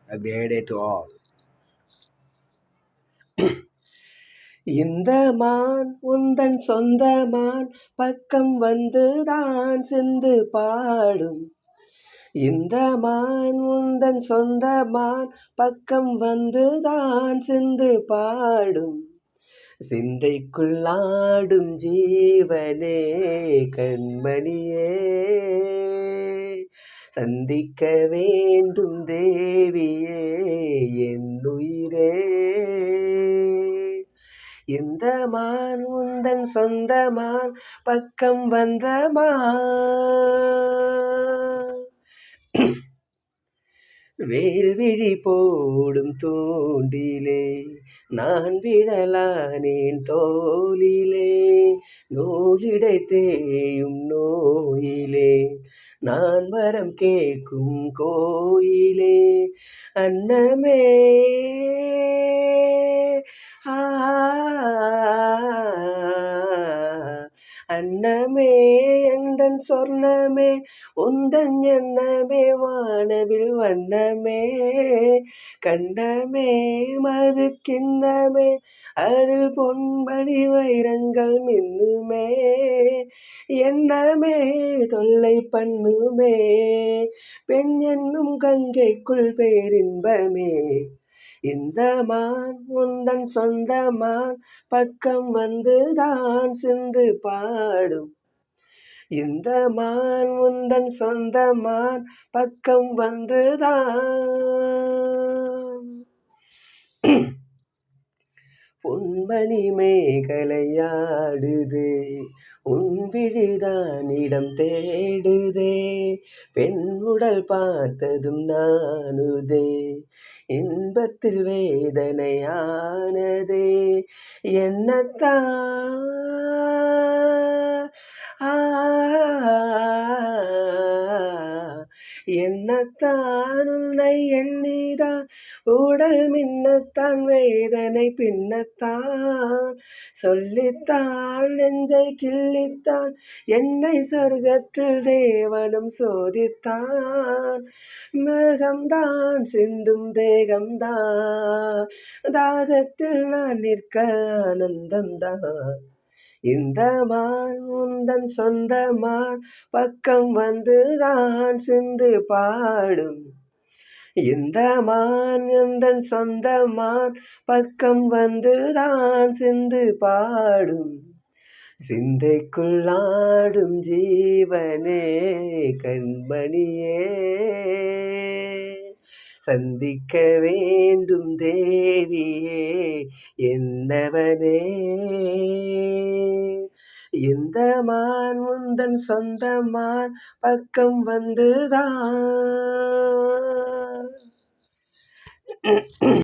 A great day to all. இந்த மான் உந்தன் சொந்த மான் பக்கம் வந்துதான் சிந்து பாடும். இந்த மான் உந்தன் சொந்த மான் பக்கம் வந்துதான் சிந்து பாடும். சிந்தைக்குள்ளாடும் ஜீவனே கண்மணியே, சந்திக்க வேண்டும் தேவியே என் உயிரே. இந்த மான் உந்தன் சொந்த மான் பக்கம் வந்த மான். வேல்விழி போடும் தூண்டிலே நான் விழலானேன் தோளிலே, நூலிடை தேயும் நோயிலே நான் வரம் கேட்கும் கோயிலே. அன்னமே அன்னமே எந்தன் சொர்ணமே உந்தன் எண்ணமே வானவில் வண்ணமே. கண்ணமே மது கிண்ணமே அதில் பொன்படி வைரங்கள் மின்னுமே. எண்ணமே தொல்லை பண்ணுமே பெண் என்னும் கங்கைக்குள் பேரின்பமே. இந்த மான் உந்தன் சொந்த மான் பக்கம் வந்துதான் சிந்து பாடும். இந்த மான் உந்தன் சொந்த மான் பக்கம் வந்துதான். பொன்மணி மேகலையாடுதே உன் விழிதான் இடம் தேடுதே. பெண் உடல் பார்த்ததும் நானுதே இன்பத்தில் வேதனையானதே. என்னத்தான் என்னத்தான் உன்னை எண்ணிதான் உடல் மின்னத்தான் வேதனை பின்னத்தான். சொல்லித்தான் நெஞ்சை கிள்ளித்தான் என்னை சொர்க்கத்தில் தேவனும் சோதித்தான். மேகம்தான் சிந்தும் தேகம்தான் தாகத்தில் நான் நிற்க ஆனந்தம்தான். இந்த மான் உந்தன் சொந்த மான் பக்கம் வந்துதான் சிந்து பாடும். இந்த மான் உந்தன் சொந்த மான் பக்கம் வந்துதான் சிந்து பாடும். சிந்தைக்குள்ளாடும் ஜீவனே கண்மணியே, சந்திக்க வேண்டும் தேவியே என்னவனே. இந்த மான் உந்தன் சொந்த மான் பக்கம் வந்துதான்.